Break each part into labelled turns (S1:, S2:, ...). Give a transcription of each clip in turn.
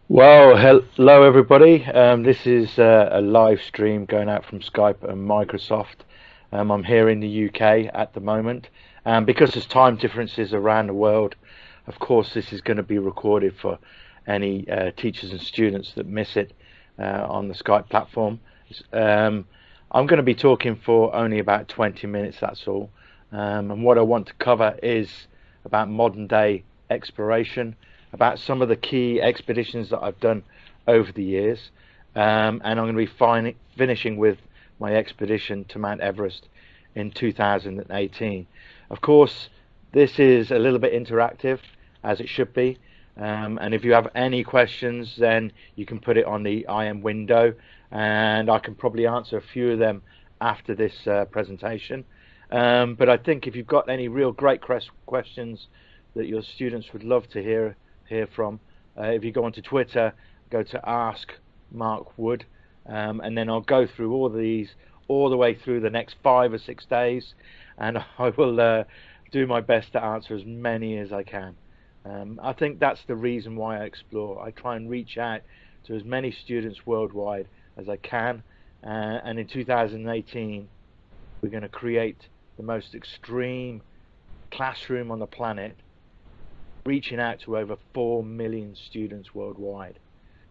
S1: Well, hello everybody. This is a live stream going out from Skype and Microsoft. I'm here in the UK at the moment, and because there's time differences around the world, of course, this is going to be recorded for any teachers and students that miss it on the Skype platform. Um, I'm going to be talking for only about 20 minutes, that's all. And what I want to cover is about modern day exploration, about some of the key expeditions that I've done over the years, and I'm going to be finishing with my expedition to Mount Everest in 2018. Of course, this is a little bit interactive, as it should be, and if you have any questions, then you can put it on the IM window, and I can probably answer a few of them after this presentation. But I think if you've got any real great questions that your students would love to hear from, if you go onto Twitter, go to Ask Mark Wood, and then I'll go through all these all the way through the next 5 or 6 days, and I will do my best to answer as many as I can. I think that's the reason why I explore. I try and reach out to as many students worldwide as I can, and in 2018 we're going to create the most extreme classroom on the planet, reaching out to over 4 million students worldwide.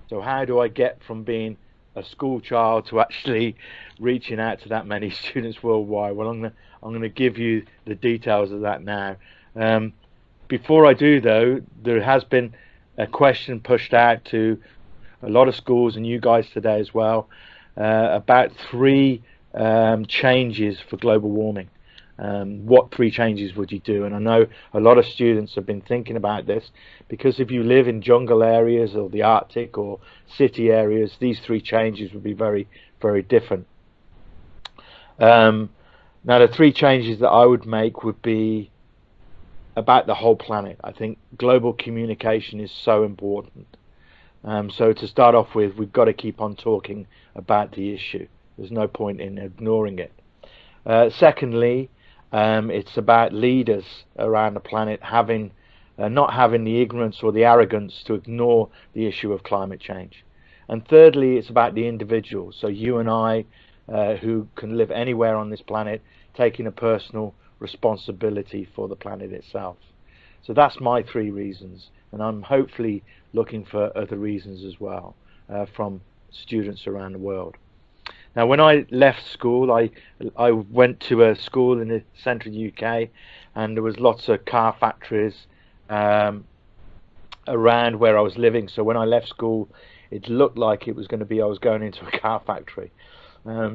S1: So how do I get from being a school child to actually reaching out to that many students worldwide? Well, I'm going to give you the details of that now. Before I do, though, there has been a question pushed out to a lot of schools and you guys today as well, about three changes for global warming. What three changes would you do? And I know a lot of students have been thinking about this, because if you live in jungle areas or the Arctic or city areas, these three changes would be very, very different. Now, the three changes that I would make would be about the whole planet. I think global communication is so important. So to start off with, we've got to keep on talking about the issue. There's no point in ignoring it. Secondly, it's about leaders around the planet not having the ignorance or the arrogance to ignore the issue of climate change. And thirdly, it's about the individual. So you and I, who can live anywhere on this planet, taking a personal responsibility for the planet itself. So that's my three reasons, and I'm hopefully looking for other reasons as well from students around the world. Now, when I left school, I went to a school in the central UK, and there was lots of car factories around where I was living. So when I left school, it looked like it was going to be I was going into a car factory.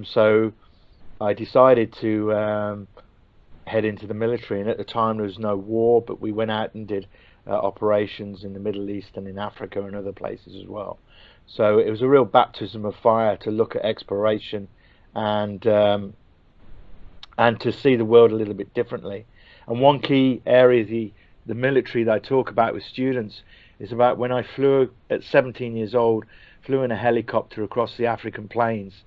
S1: So I decided to head into the military, and at the time there was no war, but we went out and did operations in the Middle East and in Africa and other places as well. So it was a real baptism of fire to look at exploration and to see the world a little bit differently. And one key area the military that I talk about with students is about when I flew at 17 years old, flew in a helicopter across the African plains,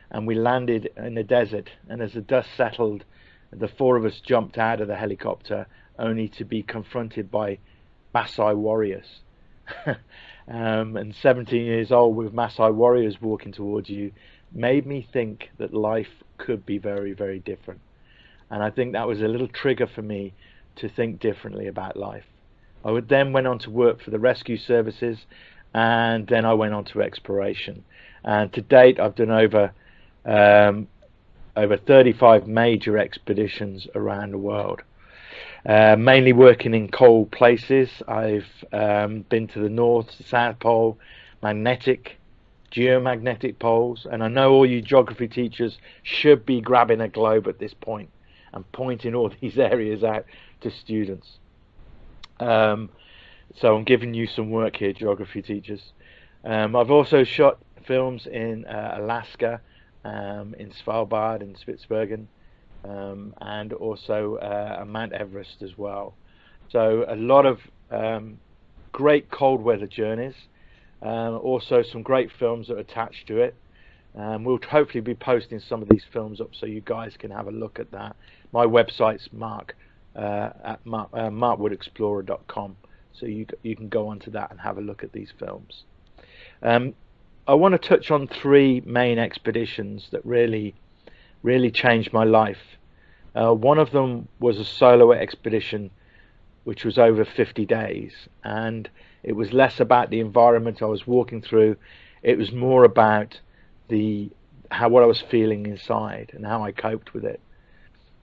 S1: and we landed in the desert, and as the dust settled, the four of us jumped out of the helicopter only to be confronted by Maasai warriors. And 17 years old with Maasai warriors walking towards you made me think that life could be very, very different. And I think that was a little trigger for me to think differently about life. Then went on to work for the rescue services, and then I went on to exploration. And to date, I've done over 35 major expeditions around the world. Mainly working in cold places. I've been to the North, the South Pole, magnetic, geomagnetic poles, and I know all you geography teachers should be grabbing a globe at this point and pointing all these areas out to students. So I'm giving you some work here, geography teachers. I've also shot films in Alaska, in Svalbard, in Spitsbergen, and also Mount Everest as well. So a lot of great cold weather journeys, also some great films that are attached to it. We'll hopefully be posting some of these films up so you guys can have a look at that. My website's markwoodexplorer.com, so you can go onto that and have a look at these films. Um, I want to touch on three main expeditions that really changed my life. One of them was a solo expedition which was over 50 days, and it was less about the environment I was walking through. It was more about what I was feeling inside and how I coped with it.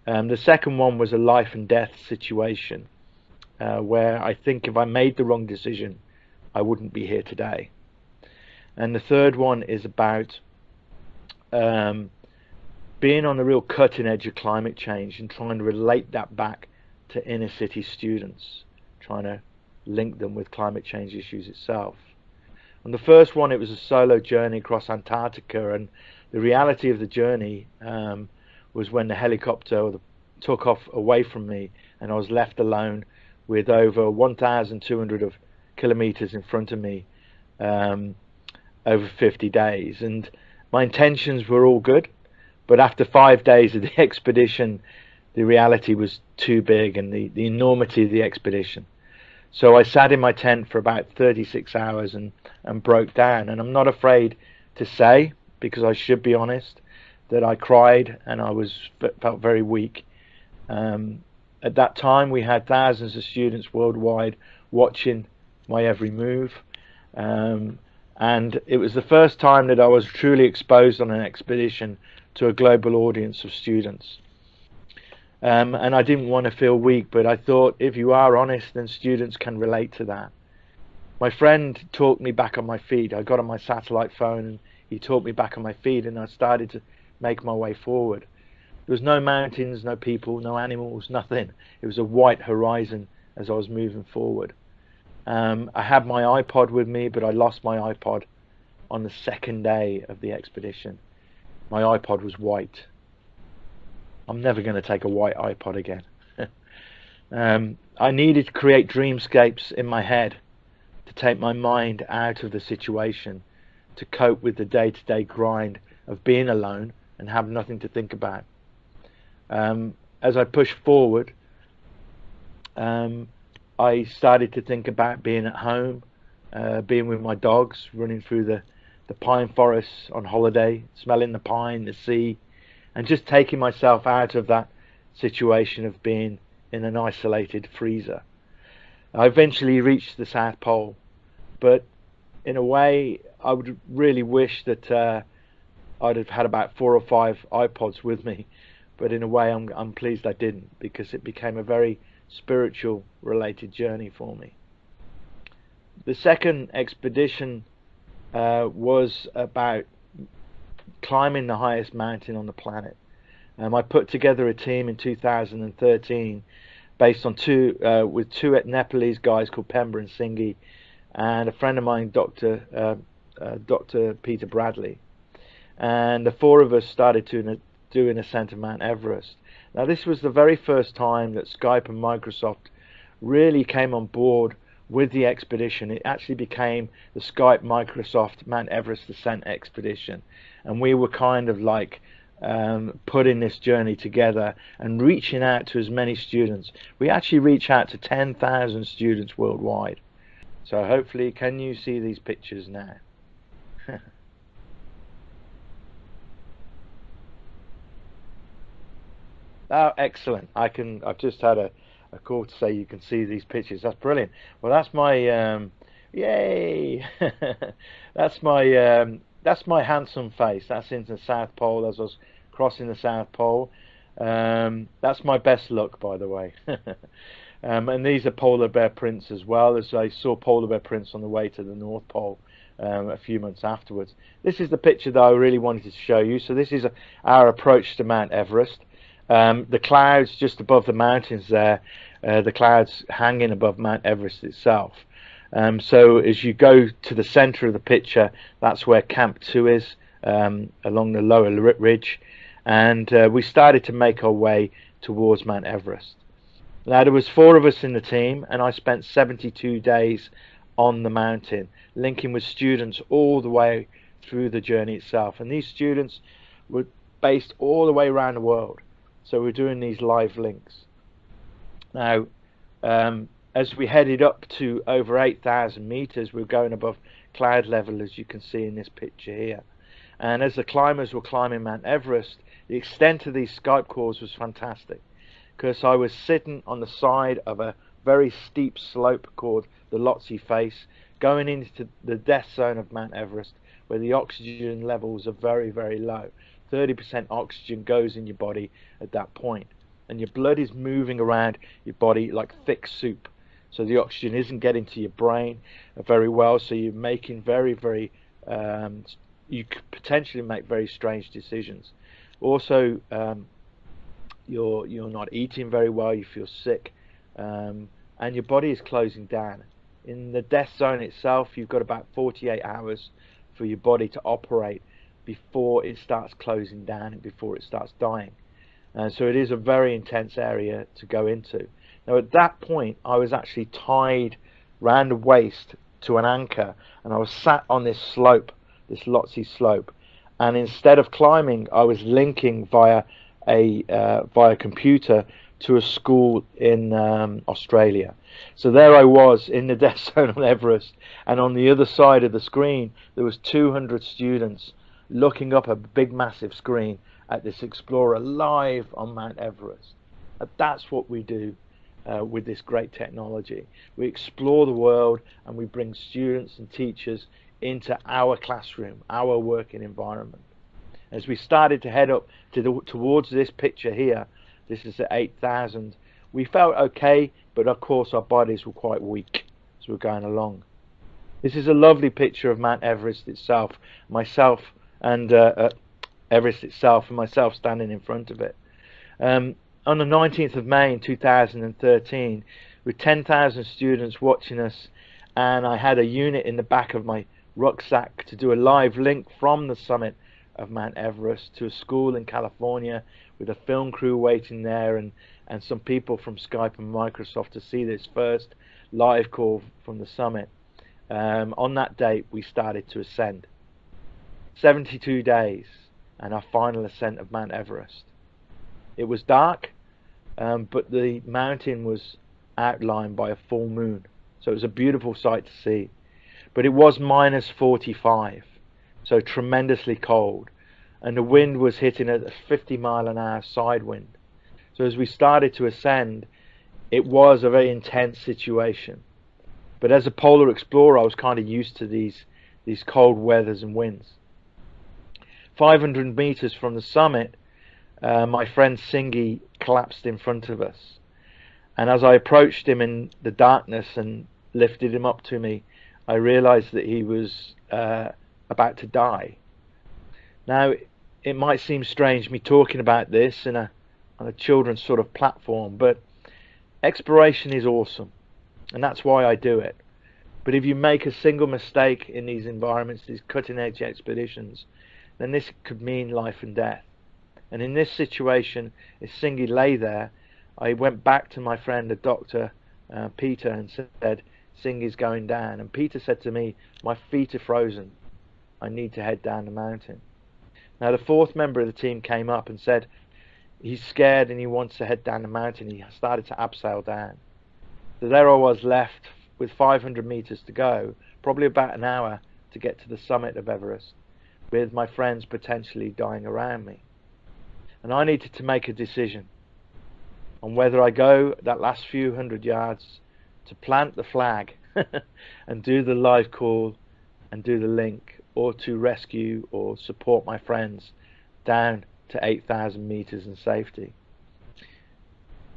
S1: The second one was a life and death situation, where I think if I made the wrong decision, I wouldn't be here today. And the third one is about being on the real cutting edge of climate change and trying to relate that back to inner city students, trying to link them with climate change issues itself. On the first one, it was a solo journey across Antarctica, and the reality of the journey was when the helicopter took off away from me and I was left alone with over 1,200 of kilometers in front of me over 50 days. And my intentions were all good, but after 5 days of the expedition, the reality was too big, and the enormity of the expedition. So I sat in my tent for about 36 hours and broke down. And I'm not afraid to say, because I should be honest, that I cried and I felt very weak. At that time, we had thousands of students worldwide watching my every move. And it was the first time that I was truly exposed on an expedition to a global audience of students. And I didn't want to feel weak, but I thought if you are honest, then students can relate to that. My friend talked me back on my feet. I got on my satellite phone and he talked me back on my feet, and I started to make my way forward. There was no mountains, no people, no animals, nothing. It was a white horizon as I was moving forward. I had my iPod with me, but I lost my iPod on the second day of the expedition. My iPod was white. I'm never going to take a white iPod again. I needed to create dreamscapes in my head to take my mind out of the situation, to cope with the day-to-day grind of being alone and have nothing to think about. As I pushed forward, I started to think about being at home, being with my dogs, running through the pine forests on holiday, smelling the pine, the sea, and just taking myself out of that situation of being in an isolated freezer. I eventually reached the South Pole, but in a way I would really wish that I'd have had about 4 or 5 iPods with me, but in a way I'm pleased I didn't, because it became a very spiritual related journey for me. The second expedition was about climbing the highest mountain on the planet. I put together a team in 2013 based on two Nepalese guys called Pemba and Singhi, and a friend of mine, Dr. Peter Bradley. And the 4 of us started to do an ascent of Mount Everest. Now, this was the very first time that Skype and Microsoft really came on board with the expedition. It actually became the Skype Microsoft Mount Everest Ascent Expedition, and we were kind of like putting this journey together and reaching out to as many students. We actually reach out to 10,000 students worldwide. So hopefully, can you see these pictures now? Oh, excellent. I've just had a call to say you can see these pictures. That's brilliant. Well, that's my yay. That's my handsome face. That's in the South Pole as I was crossing the South Pole. That's my best look, by the way. And these are polar bear prints as well, as I saw polar bear prints on the way to the North Pole a few months afterwards. This is the picture that I really wanted to show you. So this is our approach to Mount Everest. The clouds just above the mountains there, the clouds hanging above Mount Everest itself. So as you go to the center of the picture, that's where Camp 2 is, along the lower ridge, and we started to make our way towards Mount Everest. Now, there was 4 of us in the team, and I spent 72 days on the mountain, linking with students all the way through the journey itself. And these students were based all the way around the world, so we're doing these live links. Now, as we headed up to over 8,000 meters, we were going above cloud level, as you can see in this picture here. And as the climbers were climbing Mount Everest, the extent of these Skype calls was fantastic, because I was sitting on the side of a very steep slope called the Lhotse Face, going into the death zone of Mount Everest, where the oxygen levels are very, very low. 30% oxygen goes in your body at that point, and your blood is moving around your body like thick soup, so the oxygen isn't getting to your brain very well, so you're making you could potentially make very strange decisions. Also, you're not eating very well, you feel sick, and your body is closing down. In the death zone itself, you've got about 48 hours for your body to operate before it starts closing down and before it starts dying. So it is a very intense area to go into. Now at that point, I was actually tied round the waist to an anchor, and I was sat on this slope, this Lhotse slope, and instead of climbing, I was linking via computer to a school in Australia. So there I was in the death zone on Everest, and on the other side of the screen there was 200 students looking up a big massive screen at this explorer live on Mount Everest. And that's what we do with this great technology. We explore the world, and we bring students and teachers into our classroom, our working environment. As we started to head up towards this picture here, this is at 8,000, we felt okay, but of course our bodies were quite weak as we're going along. This is a lovely picture of Mount Everest itself, Everest itself, and myself standing in front of it. On the 19th of May in 2013, with 10,000 students watching us, and I had a unit in the back of my rucksack to do a live link from the summit of Mount Everest to a school in California, with a film crew waiting there, and some people from Skype and Microsoft to see this first live call from the summit. On that date we started to ascend. 72 days and our final ascent of Mount Everest. It was dark, but the mountain was outlined by a full moon, so it was a beautiful sight to see. But it was minus 45, so tremendously cold, and the wind was hitting at a 50-mile-an-hour side wind. So as we started to ascend, it was a very intense situation. But as a polar explorer, I was kind of used to these cold weathers and winds. 500 meters from the summit, my friend Singy collapsed in front of us, and as I approached him in the darkness and lifted him up to me, I realized that he was about to die. Now, it might seem strange me talking about this on a children's sort of platform, but exploration is awesome, and that's why I do it. But if you make a single mistake in these environments, these cutting-edge expeditions, then this could mean life and death. And in this situation, as Singy lay there, I went back to my friend, the doctor, Peter, and said, Singy's going down. And Peter said to me, my feet are frozen, I need to head down the mountain. Now the fourth member of the team came up and said he's scared and he wants to head down the mountain. He started to abseil down. So there I was, left with 500 meters to go, probably about an hour to get to the summit of Everest, with my friends potentially dying around me. And I needed to make a decision on whether I go that last few hundred yards to plant the flag and do the live call and do the link, or to rescue or support my friends down to 8,000 meters in safety.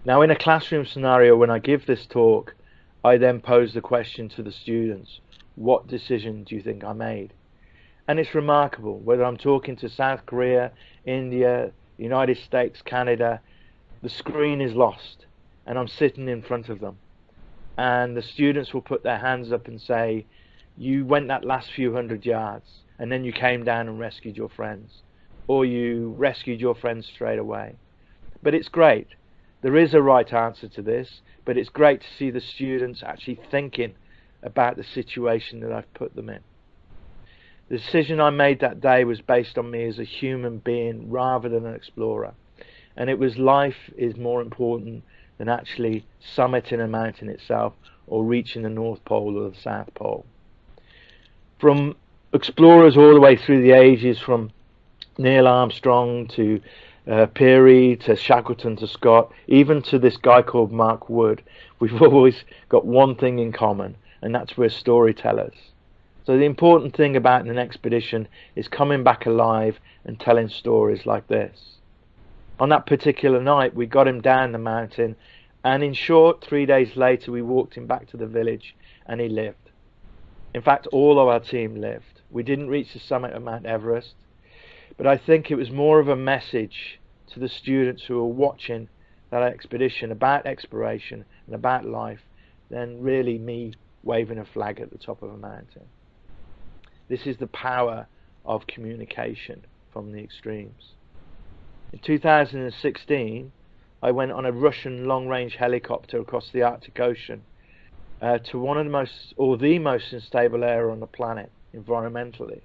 S1: Now, in a classroom scenario, when I give this talk, I then pose the question to the students, what decision do you think I made? And it's remarkable, whether I'm talking to South Korea, India, United States, Canada, the screen is lost and I'm sitting in front of them, and the students will put their hands up and say, you went that last few hundred yards and then you came down and rescued your friends, or you rescued your friends straight away. But it's great. There is a right answer to this, but it's great to see the students actually thinking about the situation that I've put them in. The decision I made that day was based on me as a human being rather than an explorer, and it was life is more important than actually summiting a mountain itself or reaching the North Pole or the South Pole. From explorers all the way through the ages, from Neil Armstrong to Peary to Shackleton to Scott, even to this guy called Mark Wood, we've always got one thing in common, and that's we're storytellers. So the important thing about an expedition is coming back alive and telling stories like this. On that particular night, we got him down the mountain, and in short, 3 days later, we walked him back to the village, and he lived. In fact, all of our team lived. We didn't reach the summit of Mount Everest, but I think it was more of a message to the students who were watching that expedition about exploration and about life than really me waving a flag at the top of a mountain. This is the power of communication from the extremes. In 2016, I went on a Russian long-range helicopter across the Arctic Ocean to one of the most, or the most unstable area on the planet, environmentally.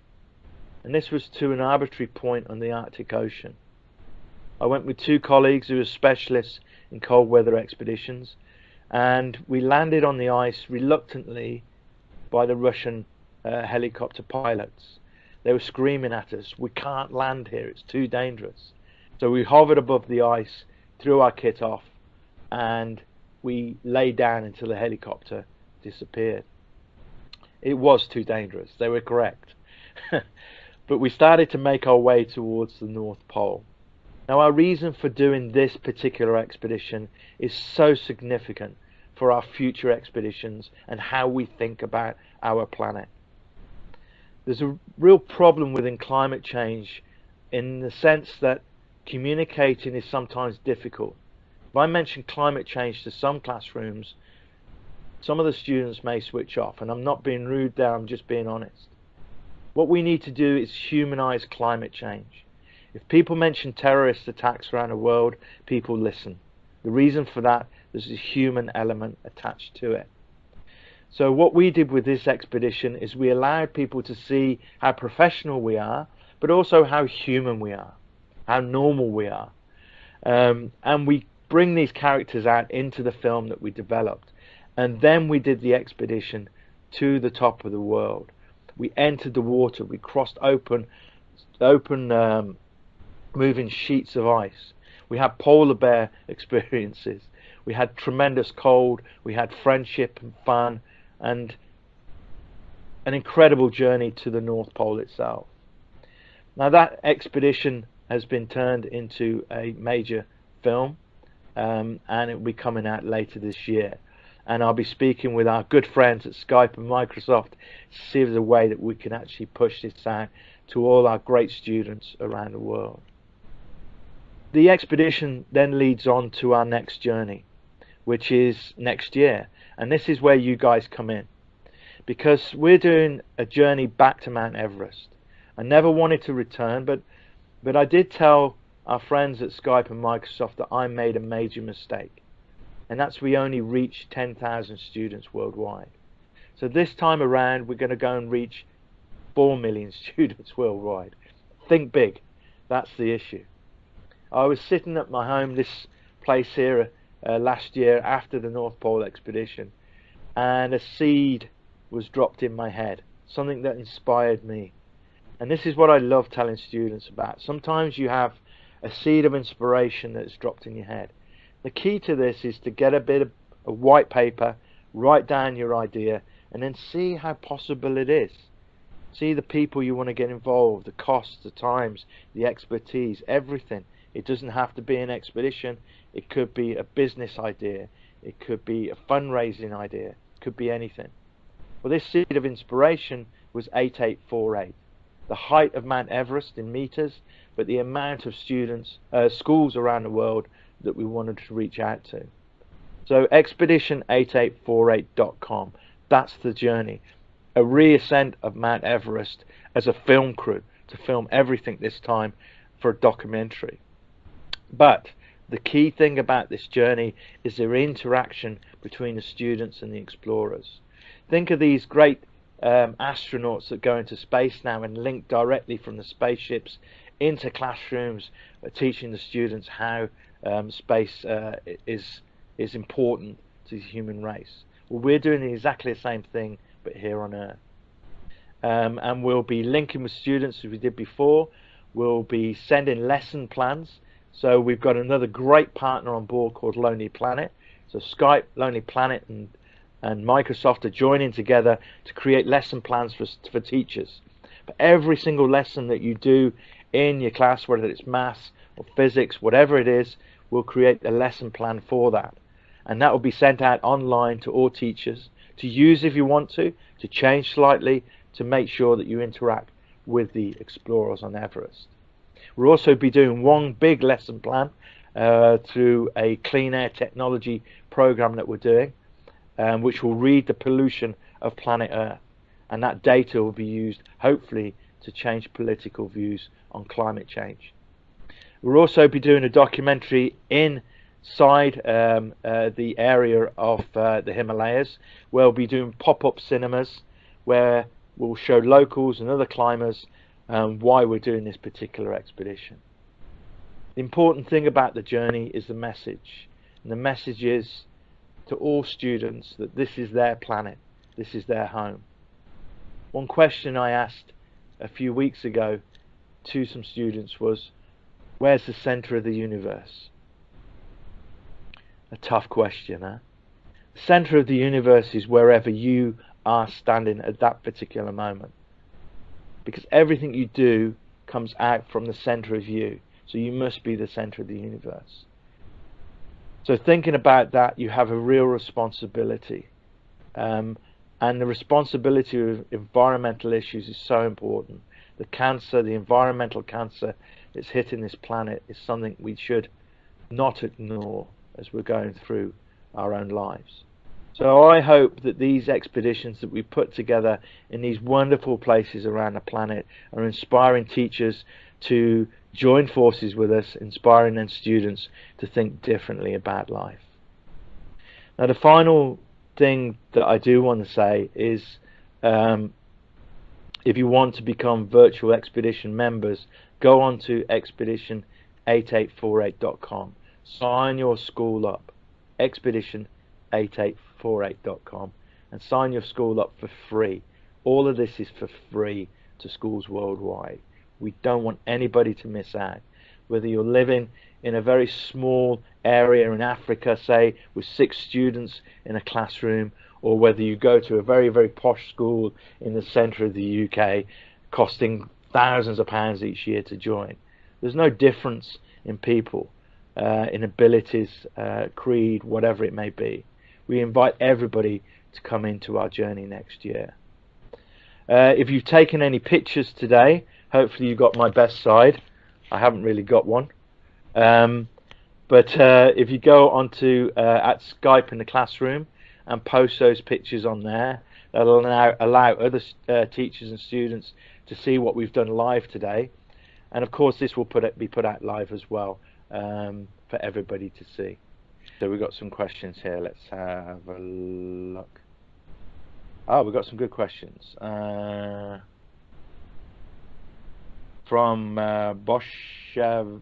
S1: And this was to an arbitrary point on the Arctic Ocean. I went with two colleagues who were specialists in cold weather expeditions, and we landed on the ice reluctantly by the Russian helicopter pilots. They were screaming at us, "We can't land here, it's too dangerous." So we hovered above the ice, threw our kit off, and we lay down until the helicopter disappeared. It was too dangerous, they were correct. But we started to make our way towards the North Pole. Now, our reason for doing this particular expedition is so significant for our future expeditions and how we think about our planet. There's a real problem within climate change in the sense that communicating is sometimes difficult. If I mention climate change to some classrooms, some of the students may switch off, and I'm not being rude there, I'm just being honest. What we need to do is humanize climate change. If people mention terrorist attacks around the world, people listen. The reason for that, there's a human element attached to it. So what we did with this expedition is we allowed people to see how professional we are, but also how human we are, how normal we are. And we bring these characters out into the film that we developed. And then we did the expedition to the top of the world. We entered the water, we crossed open moving sheets of ice. We had polar bear experiences. We had tremendous cold, we had friendship and fun, and an incredible journey to the North Pole itself. Now that expedition has been turned into a major film, and it will be coming out later this year. And I'll be speaking with our good friends at Skype and Microsoft to see if there's a way that we can actually push this out to all our great students around the world. The expedition then leads on to our next journey, which is next year. And this is where you guys come in, because we're doing a journey back to Mount Everest. I never wanted to return, but I did tell our friends at Skype and Microsoft that I made a major mistake, and that's we only reached 10,000 students worldwide. So this time around we're going to go and reach 4 million students worldwide. Think big, that's the issue. I was sitting at my home, this place here, last year after the North Pole expedition, and a seed was dropped in my head, something that inspired me. And this is what I love telling students about. Sometimes you have a seed of inspiration that's dropped in your head. The key to this is to get a bit of white paper, write down your idea, and then see how possible it is. See the people you want to get involved, the costs, the times, the expertise, everything. It doesn't have to be an expedition. It could be a business idea. It could be a fundraising idea. It could be anything. Well, this seed of inspiration was 8848. The height of Mount Everest in meters, but the amount of students, schools around the world that we wanted to reach out to. So expedition8848.com, that's the journey. A reascent of Mount Everest as a film crew to film everything this time for a documentary. But the key thing about this journey is the interaction between the students and the explorers. Think of these great astronauts that go into space now and link directly from the spaceships into classrooms, teaching the students how space is important to the human race. Well, we're doing exactly the same thing, but here on Earth. and we'll be linking with students as we did before. We'll be sending lesson plans. So we've got another great partner on board called Lonely Planet. So Skype, Lonely Planet, and Microsoft are joining together to create lesson plans for teachers. For every single lesson that you do in your class, whether it's maths or physics, whatever it is, we'll create a lesson plan for that. And that will be sent out online to all teachers to use if you want to change slightly, to make sure that you interact with the explorers on Everest. We'll also be doing one big lesson plan through a clean air technology program that we're doing, which will read the pollution of planet Earth, and that data will be used hopefully to change political views on climate change. We'll also be doing a documentary inside the area of the Himalayas. We'll be doing pop-up cinemas where we'll show locals and other climbers why we're doing this particular expedition. The important thing about the journey is the message, and the message is to all students that this is their planet, this is their home. One question I asked a few weeks ago to some students was, where's the center of the universe? A tough question, huh? The center of the universe is wherever you are standing at that particular moment, because everything you do comes out from the center of you, so you must be the center of the universe. So thinking about that, you have a real responsibility, and the responsibility of environmental issues is so important. The cancer, the environmental cancer that's hitting this planet, is something we should not ignore as we're going through our own lives. So I hope that these expeditions that we put together in these wonderful places around the planet are inspiring teachers to join forces with us, inspiring then students to think differently about life. Now, the final thing that I do want to say is, if you want to become virtual expedition members, go on to expedition8848.com. Sign your school up, expedition8848.com, and sign your school up for free. All of this is for free to schools worldwide. We don't want anybody to miss out. Whether you're living in a very small area in Africa, say, with 6 students in a classroom, or whether you go to a very, very posh school in the centre of the UK, costing thousands of pounds each year to join. There's no difference in people, in abilities, creed, whatever it may be. We invite everybody to come into our journey next year. If you've taken any pictures today, hopefully you got my best side. I haven't really got one. But if you go onto at Skype in the classroom and post those pictures on there, that'll allow other teachers and students to see what we've done live today. And of course this will be put out live as well, for everybody to see. So we've got some questions here. Let's have a look. Oh, we've got some good questions. From Bosha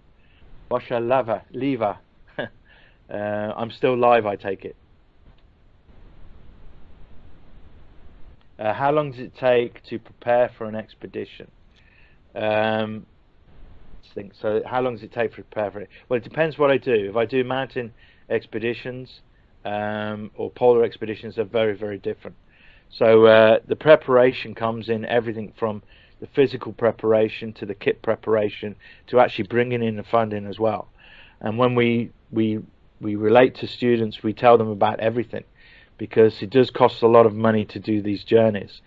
S1: Leva. I'm still live, I take it. How long does it take to prepare for an expedition? So how long does it take to prepare for it? Well, it depends what I do. If I do mountain expeditions or polar expeditions, are very, very different. So the preparation comes in everything from the physical preparation to the kit preparation to actually bringing in the funding as well. And when we relate to students, we tell them about everything, because it does cost a lot of money to do these journeys.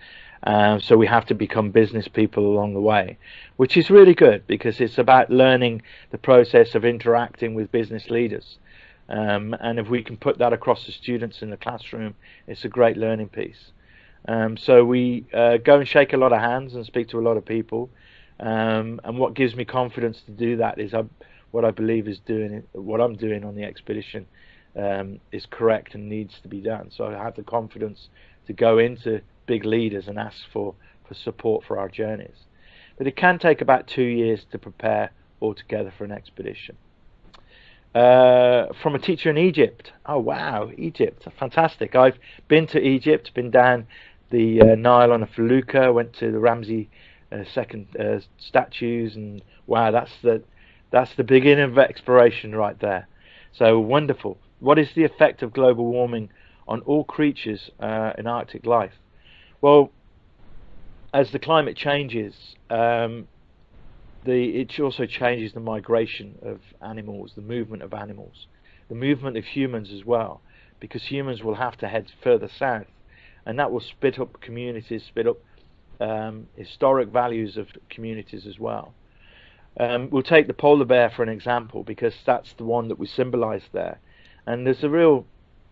S1: So we have to become business people along the way, which is really good, because it's about learning the process of interacting with business leaders. And if we can put that across to students in the classroom, it's a great learning piece. So we go and shake a lot of hands and speak to a lot of people. And what gives me confidence to do that is what I believe is what I'm doing on the expedition is correct and needs to be done. So I have the confidence to go into big leaders and ask for support for our journeys. But it can take about 2 years to prepare altogether for an expedition. From a teacher in Egypt. Oh wow, Egypt, fantastic. I've been to Egypt, been down the Nile on a felucca, went to the Ramsey second statues, and wow, that's the beginning of exploration right there. So wonderful. What is the effect of global warming on all creatures in Arctic life? Well, as the climate changes, it also changes the migration of animals, the movement of animals, the movement of humans as well, because humans will have to head further south, and that will split up communities, split up historic values of communities as well. We'll take the polar bear for an example, because that's the one that we symbolize there. And there's a real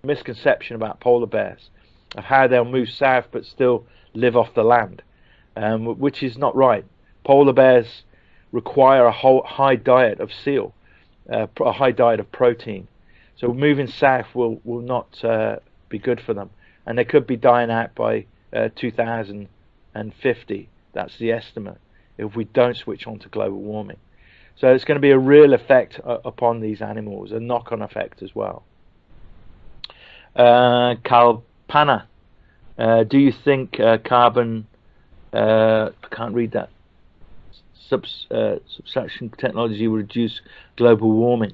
S1: misconception about polar bears, of how they'll move south but still live off the land, which is not right. Polar bears require a high diet of seal, a high diet of protein. So moving south will not be good for them. And they could be dying out by 2050. That's the estimate, if we don't switch on to global warming. So it's going to be a real effect upon these animals, a knock-on effect as well. Kalpana, do you think carbon, I can't read that, subtraction technology will reduce global warming?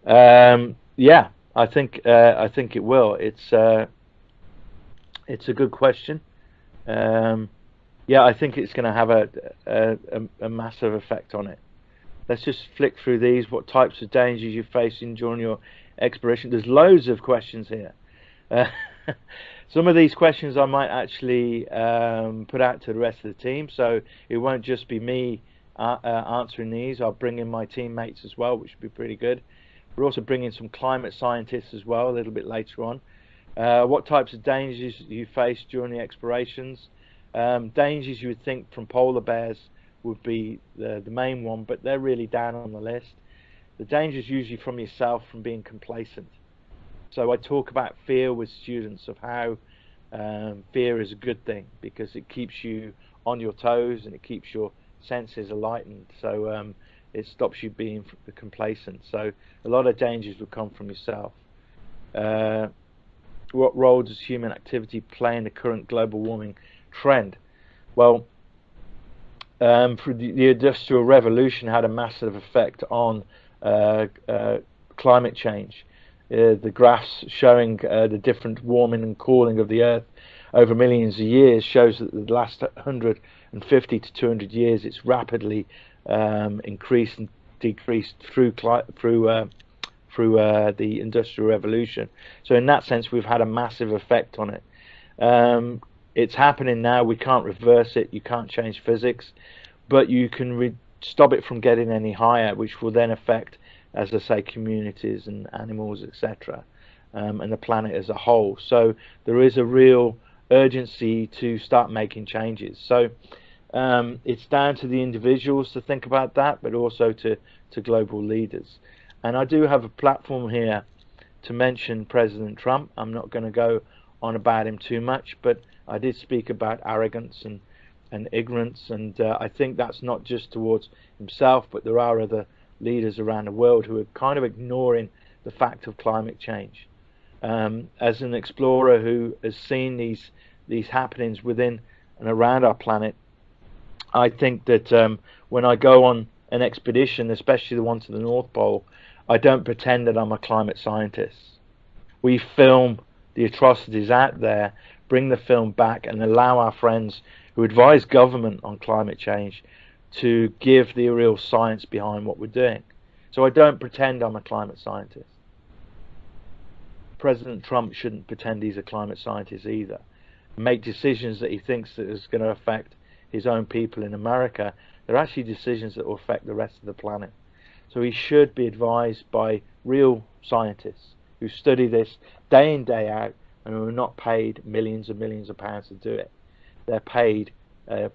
S1: Yeah, I think it will. It's a good question. Yeah, I think it's going to have a massive effect on it. Let's just flick through these. What types of dangers you facing during your exploration? There's loads of questions here. Some of these questions I might actually put out to the rest of the team, so it won't just be me answering these. I'll bring in my teammates as well, which would be pretty good. We're also bringing some climate scientists as well a little bit later on. What types of dangers you face during the explorations? Dangers you would think from polar bears would be the main one, but they're really down on the list. The dangers usually from yourself, from being complacent. So I talk about fear with students, of how fear is a good thing, because it keeps you on your toes and it keeps your senses enlightened. So it stops you being complacent. So a lot of dangers will come from yourself. What role does human activity play in the current global warming trend? Well, for the Industrial Revolution had a massive effect on climate change. The graphs showing the different warming and cooling of the Earth over millions of years shows that the last 150 to 200 years it's rapidly increased and decreased through the Industrial Revolution. So in that sense, we've had a massive effect on it. It's happening now. We can't reverse it. You can't change physics, but you can stop it from getting any higher, which will then affect, as I say, communities and animals, etc., and the planet as a whole. So there is a real urgency to start making changes. So it's down to the individuals to think about that, but also to global leaders. And I do have a platform here to mention President Trump. I'm not going to go on about him too much, but I did speak about arrogance and ignorance, and I think that's not just towards himself, but there are other leaders around the world who are kind of ignoring the fact of climate change. As an explorer who has seen these happenings within and around our planet, I think that when I go on an expedition, especially the one to the North Pole, I don't pretend that I'm a climate scientist. We film the atrocities out there, bring the film back, and allow our friends who advise government on climate change to give the real science behind what we're doing. So I don't pretend I'm a climate scientist. President Trump shouldn't pretend he's a climate scientist either. Make decisions that he thinks that is going to affect his own people in America. They're actually decisions that will affect the rest of the planet. So he should be advised by real scientists who study this day in, day out, and who are not paid millions and millions of pounds to do it. They're paid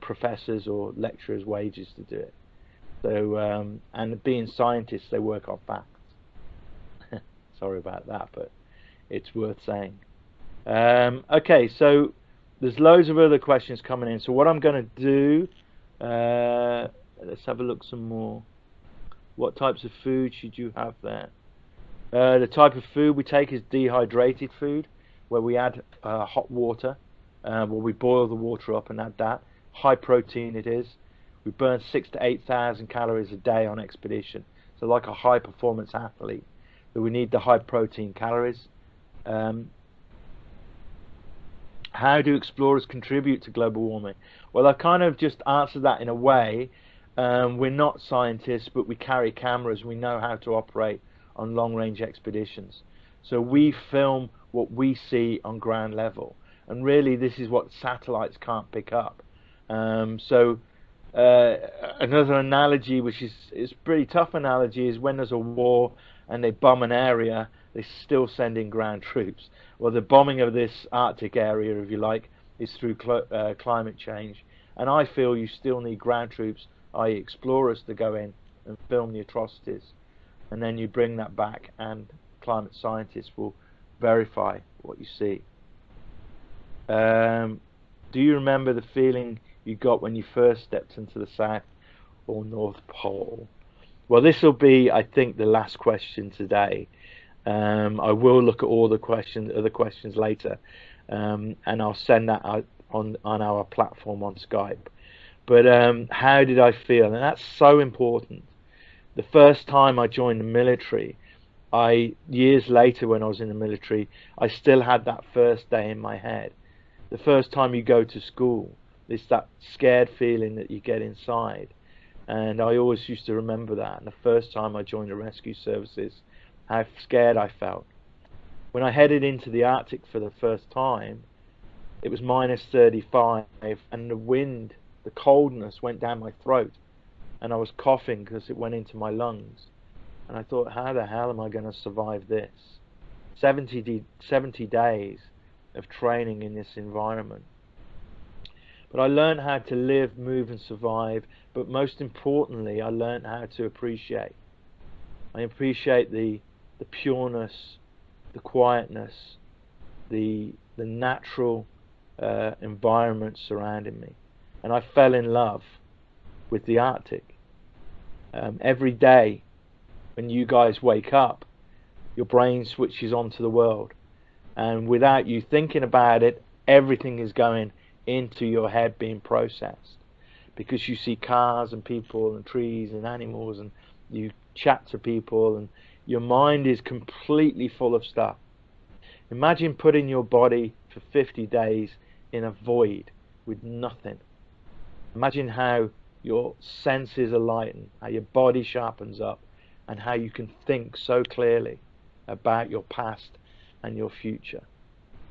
S1: professors or lecturers' wages to do it. So, and being scientists, they work on facts. Sorry about that, but it's worth saying. Okay, so there's loads of other questions coming in. So what I'm going to do, let's have a look some more. What types of food should you have there? The type of food we take is dehydrated food, where we add hot water Well, we boil the water up and add that. High protein it is. We burn 6,000 to 8,000 calories a day on expedition. So like a high performance athlete, that we need the high protein calories. How do explorers contribute to global warming? Well, I kind of just answered that in a way. We're not scientists, but we carry cameras. We know how to operate on long-range expeditions. So we film what we see on ground level. And really, this is what satellites can't pick up. Another analogy, which is a pretty tough analogy, is when there's a war and they bomb an area, they still send in ground troops. Well, the bombing of this Arctic area, if you like, is through climate change. And I feel you still need ground troops, i.e. explorers, to go in and film the atrocities. And then you bring that back and climate scientists will verify what you see. Do you remember the feeling you got when you first stepped into the South or North Pole? Well, this will be, I think, the last question today. I will look at all the other questions later, and I'll send that out on our platform on Skype. But how did I feel? And that's so important. The first time I joined the military, years later when I was in the military, I still had that first day in my head. The first time you go to school, it's that scared feeling that you get inside. And I always used to remember that. And the first time I joined the rescue services, how scared I felt. When I headed into the Arctic for the first time, it was -35, and the wind, the coldness went down my throat, and I was coughing because it went into my lungs. And I thought, how the hell am I going to survive this? 70 days of training in this environment. But I learned how to live, move and survive, but most importantly I learned how to appreciate. I appreciate the pureness, the quietness, the natural environment surrounding me. And I fell in love with the Arctic. Every day when you guys wake up, your brain switches onto the world, and without you thinking about it, everything is going into your head being processed, because you see cars and people and trees and animals, and you chat to people, and your mind is completely full of stuff. Imagine putting your body for 50 days in a void with nothing. Imagine how your senses are lightened, how your body sharpens up, and how you can think so clearly about your past and your future.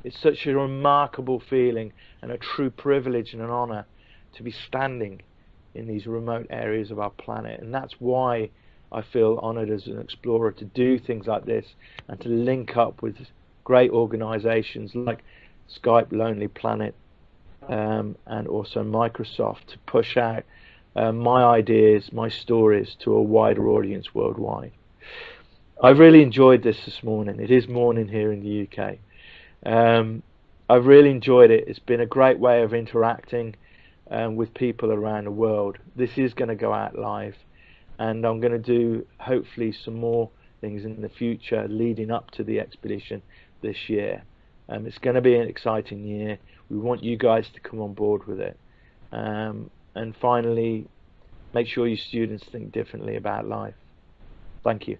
S1: It's such a remarkable feeling and a true privilege and an honor to be standing in these remote areas of our planet. And that's why I feel honored as an explorer to do things like this and to link up with great organizations like Skype, Lonely Planet, and also Microsoft, to push out my ideas, my stories to a wider audience worldwide. I've really enjoyed this morning. It is morning here in the UK. I've really enjoyed it. It's been a great way of interacting with people around the world. This is going to go out live, and I'm going to do hopefully some more things in the future leading up to the expedition this year. It's going to be an exciting year. We want you guys to come on board with it. And finally, make sure your students think differently about life. Thank you.